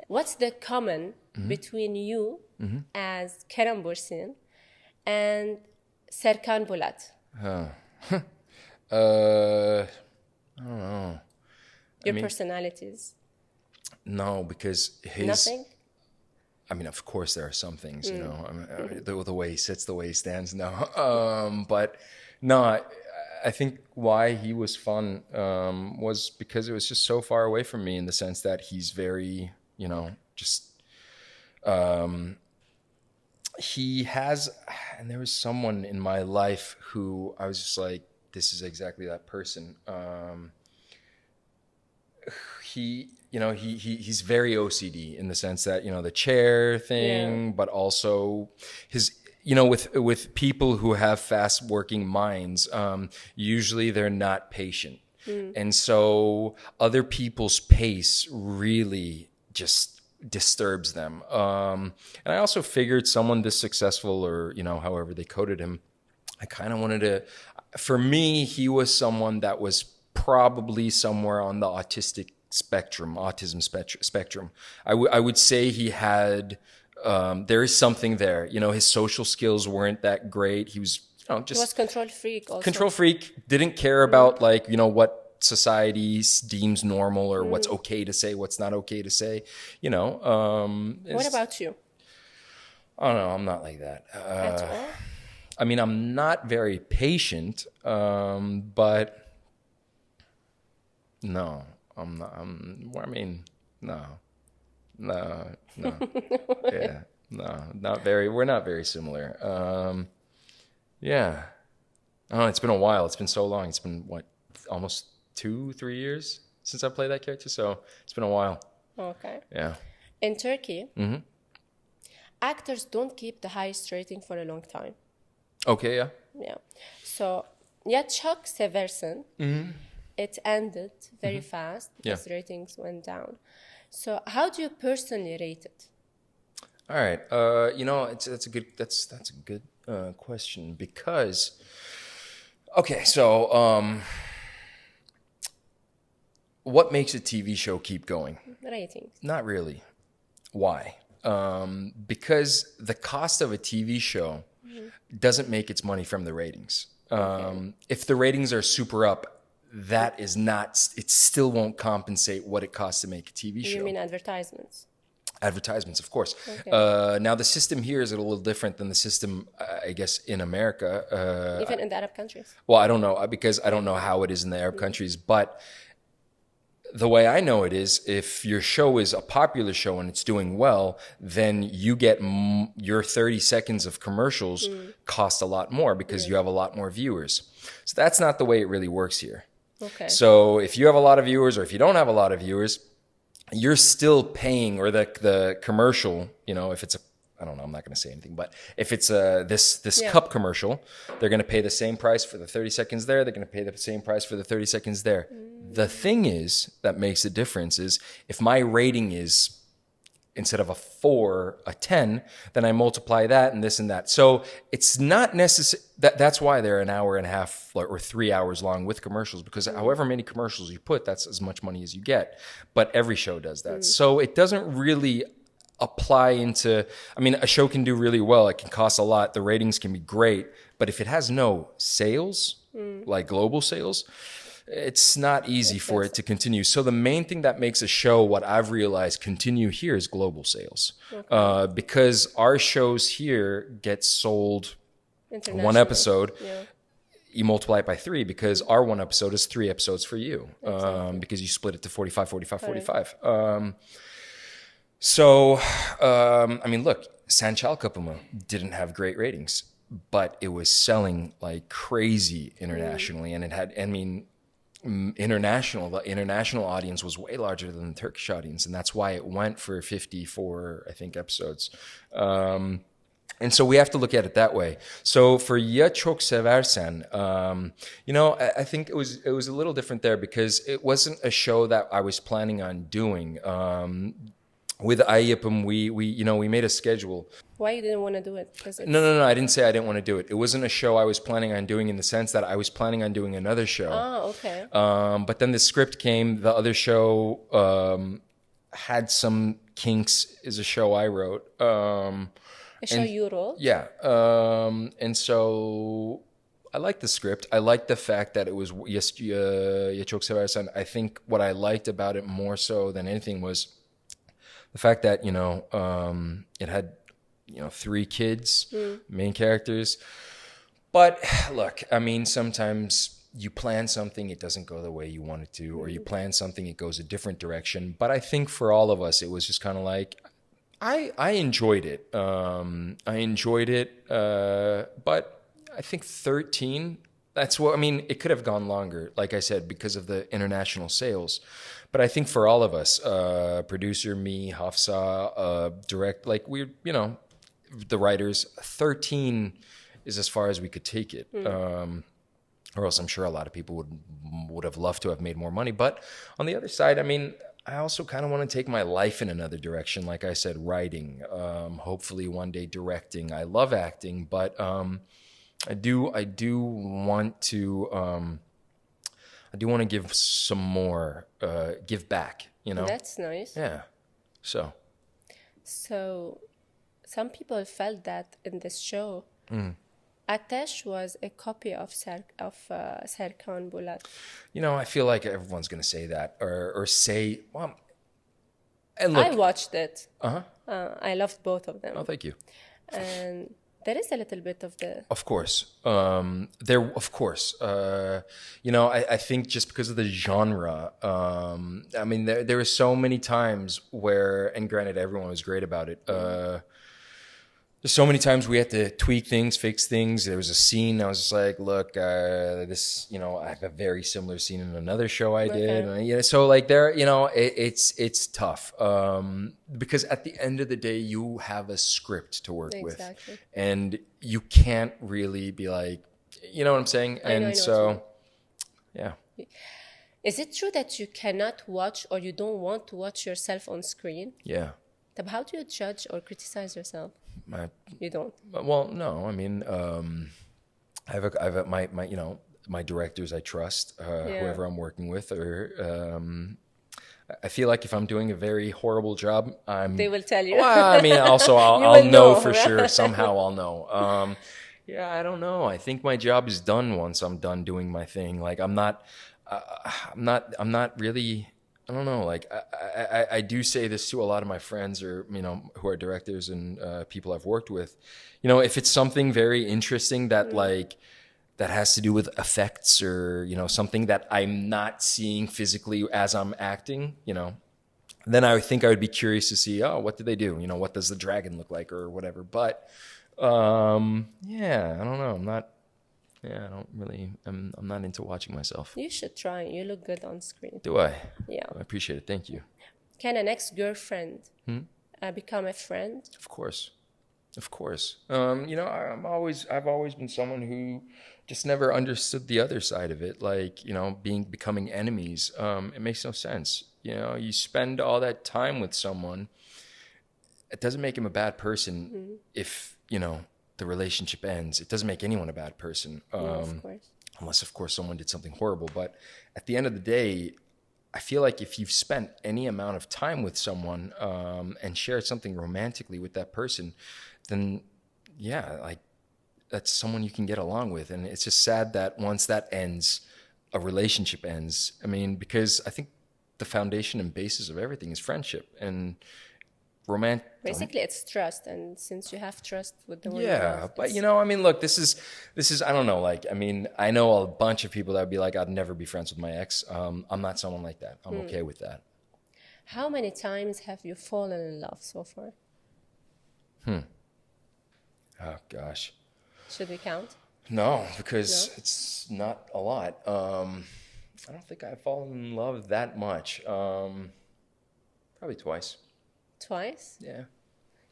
What's the common between you as Kerem Bürsin and Serkan Bulat? I don't know. Your personalities? No, because his... Nothing? I mean, of course there are some things, you know, I mean, the way he sits, the way he stands, no. But no, I think why he was fun was because it was just so far away from me in the sense that he's very, you know, just... he has... And there was someone in my life who I was just like, this is exactly that person. He's very OCD in the sense that, you know, the chair thing, but also his, you know, with people who have fast working minds, usually they're not patient. And so other people's pace really just disturbs them. And I also figured someone this successful, or, you know, however they coded him, I kind of wanted to, for me, he was someone that was probably somewhere on the autism spectrum. I would say he had, there is something there. You know, his social skills weren't that great. He was, you know, just... He was control freak also. Control freak, didn't care about, like, you know, what society deems normal or what's okay to say, what's not okay to say, you know. What about you? I don't know, I'm not like that. At all? I mean, I'm not very patient, but no, I'm not. No. Yeah, no, not very. We're not very similar. Yeah, I don't know. It's been a while. It's been so long. It's been what, almost 2-3 years since I played that character. So it's been a while. Okay. Yeah. In Turkey, actors don't keep the highest rating for a long time. Okay. Yeah. Yeah. So, ya çok seversin. It ended very fast because ratings went down. So, how do you personally rate it? All right. You know, that's a good question because, okay, so what makes a TV show keep going? Ratings. Not really. Why? Because the cost of a TV show doesn't make its money from the ratings. If the ratings are super up, that is not, it still won't compensate what it costs to make a TV show. You mean advertisements? Advertisements, of course. Okay. Now, the system here is a little different than the system, I guess, in America. Even in the Arab countries? Well, I don't know, because I don't know how it is in the Arab countries, but the way I know it is, if your show is a popular show and it's doing well, then you get your 30 seconds of commercials cost a lot more because you have a lot more viewers. So that's not the way it really works here. Okay. So if you have a lot of viewers or if you don't have a lot of viewers, you're still paying, or the commercial, you know, if it's a, I don't know, I'm not going to say anything, but if it's this cup commercial, they're going to pay the same price for the 30 seconds there. They're going to pay the same price for the 30 seconds there. The thing is that makes a difference is if my rating is, instead of a 4, a 10, then I multiply that and this and that. So it's not necessary. That's why they're an hour and a half or 3 hours long with commercials, because however many commercials you put, that's as much money as you get. But every show does that. So it doesn't really apply into, I mean, a show can do really well. It can cost a lot. The ratings can be great. But if it has no sales, like global sales, it's not easy for it to continue. So the main thing that makes a show, what I've realized, continue here is global sales. Because our shows here get sold one episode. Yeah. You multiply it by 3 because our one episode is 3 episodes for you. Because you split it to 45, 45, 45. So, I mean, look, Sen Çal Kapımı didn't have great ratings, but it was selling like crazy internationally. And it had, I mean, the international audience was way larger than the Turkish audience. And that's why it went for 54, I think, episodes. And so we have to look at it that way. So for Ya Çok Seversen, you know, I think it was a little different there because it wasn't a show that I was planning on doing. With Ayyapım, we made a schedule. Why you didn't want to do it? No. I didn't say I didn't want to do it. It wasn't a show I was planning on doing in the sense that I was planning on doing another show. Oh, okay. But then the script came. The other show had some kinks is a show I wrote. A show you wrote? Yeah. And so I liked the script. I liked the fact that it was Ya Çok Seversen. I think what I liked about it more so than anything was the fact that, it had, 3 kids, main characters. But look, I mean, sometimes you plan something, it doesn't go the way you want it to, or you plan something, it goes a different direction. But I think for all of us, it was just kind of like, I enjoyed it. But I think 13, that's what, I mean, it could have gone longer, like I said, because of the international sales. But I think for all of us, producer, me, Hafsa, direct, like we're, the writers, 13 is as far as we could take it. Or else I'm sure a lot of people would have loved to have made more money. But on the other side, I mean, I also kind of want to take my life in another direction. Like I said, writing, hopefully one day directing. I love acting, but I do want to give some more, give back, That's nice. Yeah. So some people felt that in this show, Atesh was a copy of Serkan Bulat. I feel like everyone's going to say that or say, well, and look, I watched it. Uh-huh. I loved both of them. Oh, thank you. And there is a little bit of the... Of course. I think just because of the genre, I mean, there were so many times where, and granted, everyone was great about it, there's so many times we had to tweak things, fix things. There was a scene I was just like, look, this, I have a very similar scene in another show I did. And, so like there, it's tough because at the end of the day, you have a script to work with, and you can't really be like, you know what I'm saying? And so, yeah. Is it true that you cannot watch or you don't want to watch yourself on screen? Yeah. But how do you judge or criticize yourself? You don't. Well, no. I mean, I have my directors I trust, whoever I'm working with, or I feel like if I'm doing a very horrible job, they will tell you. Well, I mean, also I'll know for sure. Somehow I'll know. Yeah, I don't know. I think my job is done once I'm done doing my thing. Like I'm not really. I don't know. Like I do say this to a lot of my friends, or who are directors and people I've worked with. If it's something very interesting that that has to do with effects, or something that I'm not seeing physically as I'm acting, then I think I would be curious to see, oh, what did they do? What does the dragon look like, or whatever. But yeah, I don't know. I don't really, I'm not into watching myself. You should try. You look good on screen. Do I? Yeah. I appreciate it. Thank you. Can an ex-girlfriend become a friend? Of course. I've always been someone who just never understood the other side of it. Like, becoming enemies. It makes no sense. You spend all that time with someone. It doesn't make him a bad person if, the relationship ends. It doesn't make anyone a bad person. Of course. Unless, of course, someone did something horrible. But at the end of the day, I feel like if you've spent any amount of time with someone and shared something romantically with that person, then, yeah, like that's someone you can get along with. And it's just sad that once that ends, a relationship ends. I mean, because I think the foundation and basis of everything is friendship. And basically it's trust, and since you have trust with the one you love, but I mean, look, this is I don't know, like, I mean, I know a bunch of people that would be like, I'd never be friends with my ex. I'm not someone like that. I'm okay with that. How many times have you fallen in love so far? Oh gosh, should we count? No, because it's not a lot. I don't think I've fallen in love that much. Probably twice. Twice? Yeah.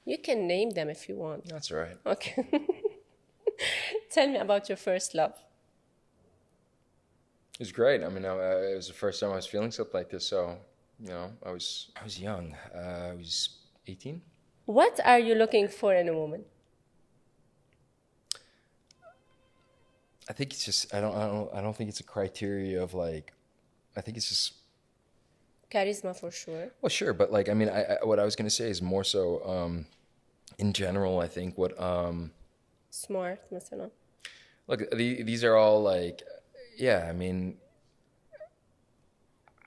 You can name them if you want. That's all right. Okay. Tell me about your first love. It was great. I mean, it was the first time I was feeling something like this. So, I was young. I was 18. What are you looking for in a woman? I think it's just I don't think it's a criteria of like. I think it's just. Charisma for sure. Well, sure, but like, I mean, what I was going to say is more so, in general, I think what, Smart, مثلا. look, these are all like, yeah, I mean,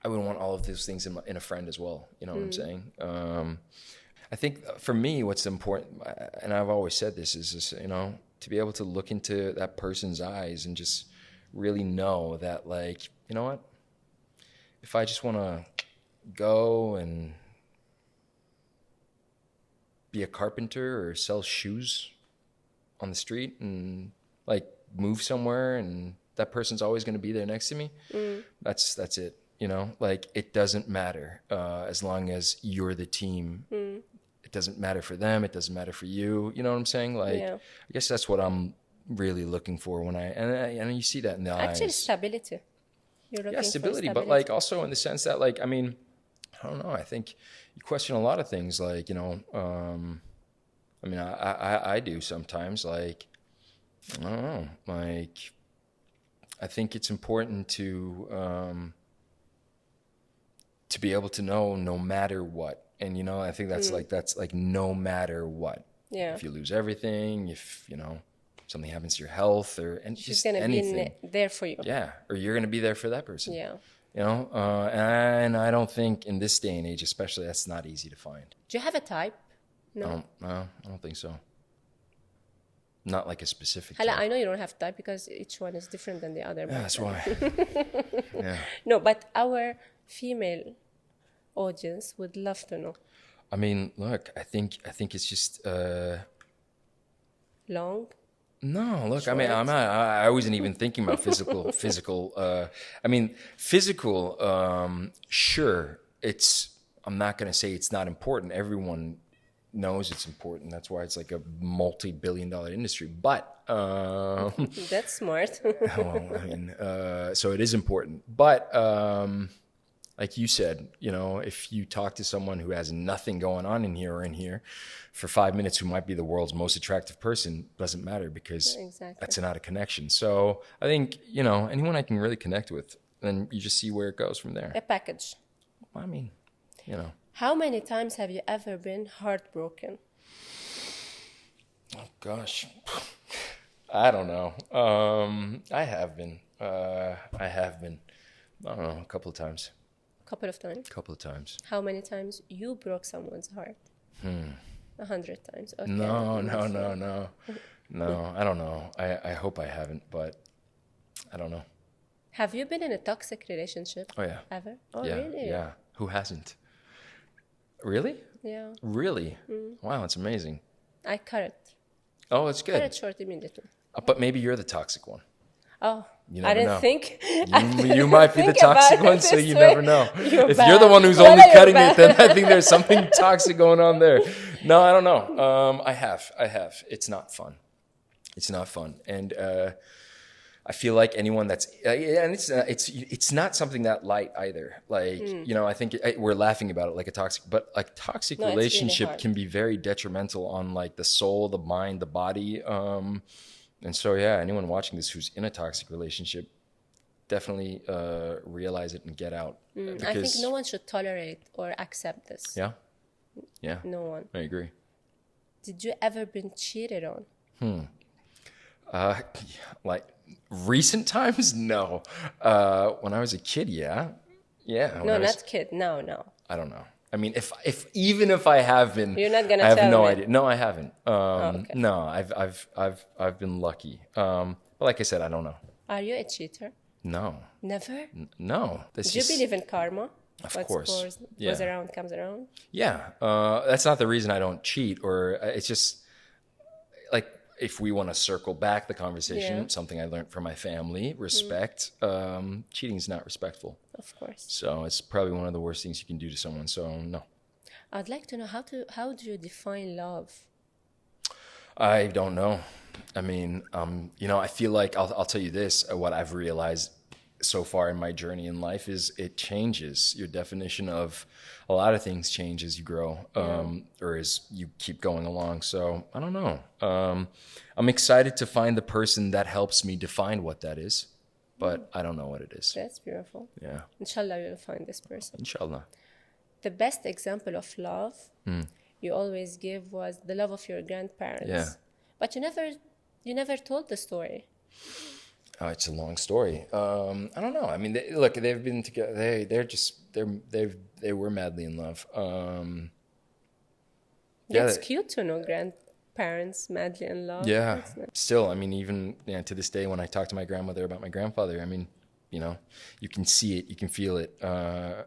I would want all of those things in a friend as well. You know what I'm saying? I think for me, what's important, and I've always said this, is just, you know, to be able to look into that person's eyes and just really know that, like, you know what? If I just want to go and be a carpenter or sell shoes on the street and like move somewhere and that person's always going to be there next to me, that's it. You know, like, it doesn't matter as long as you're the team. It doesn't matter for them. It doesn't matter for you. You know what I'm saying? Like, I guess that's what I'm really looking for when and you see that in the eyes. Actually, stability. You're looking for stability, but like also in the sense that, like, I mean, I don't know. I think you question a lot of things, like, you know, I mean, I do sometimes, like, I don't know, like, I think it's important to be able to know no matter what. And, you know, I think that's like no matter what. Yeah. If you lose everything, if, you know, something happens to your health and she's just gonna anything. be there for you. Yeah. Or you're going to be there for that person. Yeah. You know, and I don't think in this day and age, especially, that's not easy to find. Do you have a type? No. I don't think so. Not like a specific type. I know you don't have type because each one is different than the other. Yeah, that's why. Yeah. No, but our female audience would love to know. I mean, look, I think it's just long. No, look, Short. I mean, I wasn't even thinking about physical. I mean, physical. Sure, I'm not going to say it's not important. Everyone knows it's important. That's why it's like a multi-billion-dollar industry. But that's smart. well, I mean, so it is important. But like you said, you know, if you talk to someone who has nothing going on in here or in here for 5 minutes, who might be the world's most attractive person, doesn't matter, because that's not a connection. So I think, you know, anyone I can really connect with, then you just see where it goes from there. A package. I mean, you know. How many times have you ever been heartbroken? Oh, gosh. I don't know. I have been. I don't know, a couple of times. Couple of times? Couple of times. How many times you broke someone's heart? 100 times. Okay. No. I don't know. I hope I haven't, but I don't know. Have you been in a toxic relationship? Oh, yeah. Ever? Oh, yeah, really? Yeah. Who hasn't? Really? Yeah. Really? Wow, it's amazing. I cut it. Oh, it's good. Cut it short immediately. But maybe you're the toxic one. Oh, I didn't think. You might be the toxic one, so you never know. If you're the one who's only cutting it, then I think there's something toxic going on there. No, I don't know. I have. It's not fun. And I feel like anyone that's and it's not something that light either. Like, you know, I think we're laughing about it like a toxic relationship really can be very detrimental on like the soul, the mind, the body. And so, yeah, anyone watching this who's in a toxic relationship, definitely realize it and get out. I think no one should tolerate or accept this. Yeah. No one. I agree. Did you ever been cheated on? Like recent times? No. When I was a kid, yeah. No, not kid. No. I don't know. I mean, even if I have been, you're not gonna. I have tell no me. idea. No, I haven't. Okay. No, I've been lucky. But like I said, I don't know. Are you a cheater? No. Never. No. Do you believe in karma? Of course. Goes around, comes around. Yeah. That's not the reason I don't cheat, or it's just like, if we want to circle back the conversation, something I learned from my family, respect. Cheating is not respectful. Of course. So it's probably one of the worst things you can do to someone. So no. I'd like to know how do you define love? I don't know. I mean, you know, I feel like I'll tell you this. What I've realized so far in my journey in life is it changes. Your definition of a lot of things change as you grow, or as you keep going along. So I don't know. I'm excited to find the person that helps me define what that is, but I don't know what it is. That's beautiful. Yeah. Inshallah, you'll find this person. Inshallah. the best example of love you always give was the love of your grandparents. Yeah. But you never told the story. Oh, it's a long story. I don't know. I mean, look, they've been together. They were madly in love. That's cute to know grandparents madly in love. Yeah. Nice. Still, I mean, even to this day, when I talk to my grandmother about my grandfather, I mean, you can see it, you can feel it.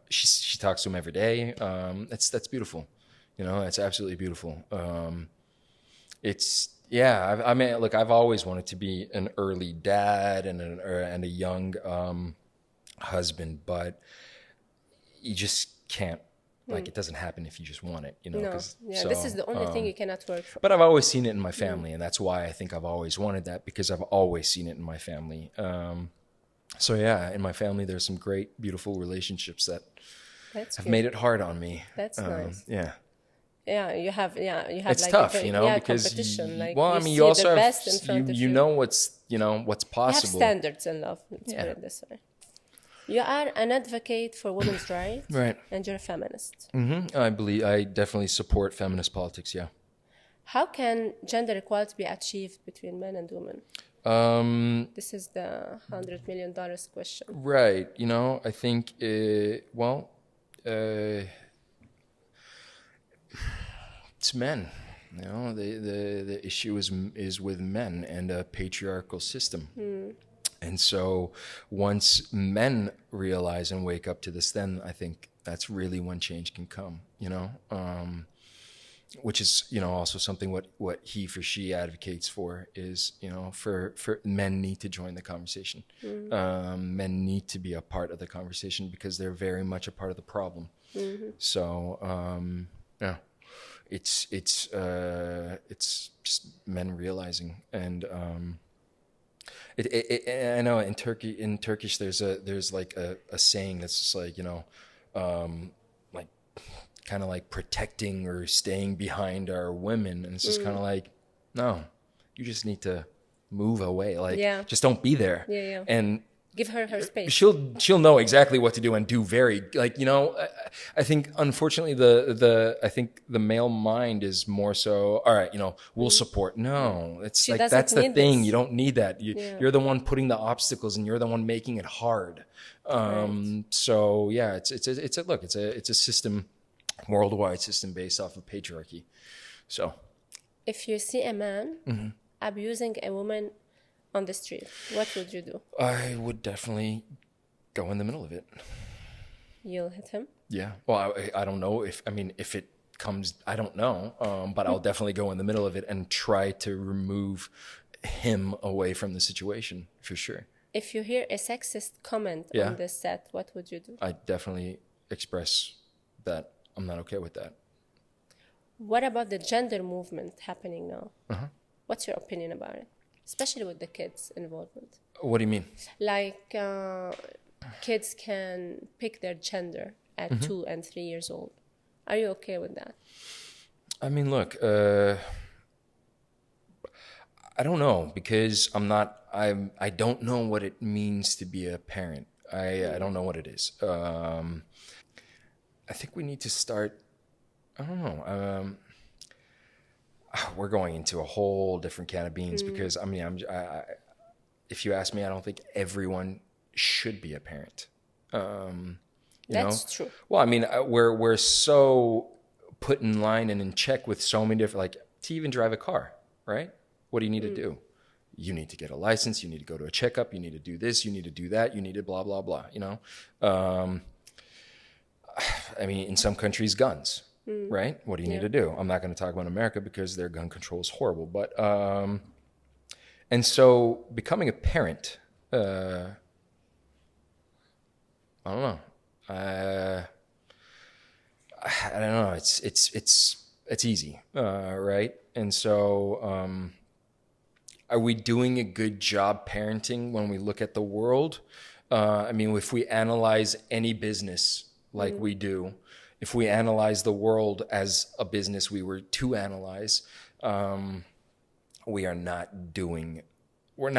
She talks to him every day. That's beautiful. It's absolutely beautiful. I mean, look, I've always wanted to be an early dad and a young husband, but you just can't. Like, it doesn't happen if you just want it, No. Yeah, this is the only thing you cannot work for. But I've always seen it in my family, and that's why I think I've always wanted that, because I've always seen it in my family. So yeah, in my family, there's some great, beautiful relationships that have made it hard on me. That's nice. Yeah. Yeah, you have. It's like tough, because competition. you also have best in front of you know what's possible. You have standards in love. Let's put it this way. You are an advocate for women's rights, right? And you're a feminist. I definitely support feminist politics. Yeah. How can gender equality be achieved between men and women? This is the $100 million question. Right. I think it's men. The issue is with men and a patriarchal system. And so once men realize and wake up to this, then I think that's really when change can come, which is, also something what he for she advocates for is, for men need to join the conversation. Men need to be a part of the conversation because they're very much a part of the problem. So, yeah, it's just men realizing. And, I know in Turkish there's like a saying that's just like like kind of like protecting or staying behind our women, and it's just kind of like, no, you just need to move away, like just don't be there, and give her space. She'll know exactly what to do and do very I think unfortunately I think the male mind is more so, all right, we'll support. No, it's like that's the thing. This. You don't need that. You're the one putting the obstacles and you're the one making it hard. Right. So yeah, it's a system, worldwide system based off of patriarchy. So if you see a man abusing a woman on the street, what would you do? I would definitely go in the middle of it. You'll hit him? Yeah. Well, I don't know if it comes, I don't know. But I'll definitely go in the middle of it and try to remove him away from the situation, for sure. If you hear a sexist comment on this set, what would you do? I definitely express that I'm not okay with that. What about the gender movement happening now? What's your opinion about it? Especially with the kids' involvement. What do you mean? Like kids can pick their gender at 2 and 3 years old. Are you okay with that? I mean, look, I don't know, because I don't know what it means to be a parent. I don't know what it is. I think we need to start, I don't know, we're going into a whole different can of beans because if you ask me, I don't think everyone should be a parent. That's true. Well, I mean, we're so put in line and in check with so many different, like to even drive a car, right? What do you need to do? You need to get a license. You need to go to a checkup. You need to do this. You need to do that. You need to blah, blah, blah, I mean, in some countries, guns. Right? What do you need to do? I'm not going to talk about America because their gun control is horrible. But, and so becoming a parent, I don't know. I don't know. It's easy. Right? And so, are we doing a good job parenting when we look at the world? I mean, if we analyze any business like we do, if we analyze the world as a business we were to analyze, we are not doing, we're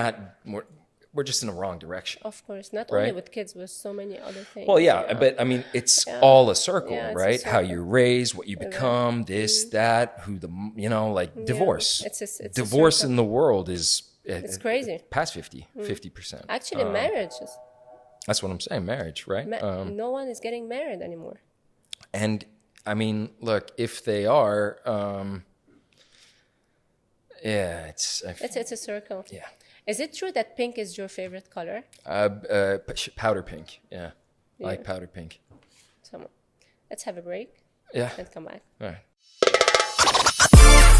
we're just in the wrong direction. Of course, not right? only with kids, with so many other things. Well, yeah, but I mean, it's all a circle, Yeah, it's right? a How circle. you're raised, what you become, this, that, who the, you know, like divorce. It's a Divorce circle. in the world is It's crazy. Past 50%. Actually, marriages. That's what I'm saying, marriage, right? No one is getting married anymore. And I mean, look, if they are, yeah, it's a circle. Yeah. Is it true that pink is your favorite color? Powder pink. Yeah. I like powder pink. So, let's have a break. Yeah. And come back. All right.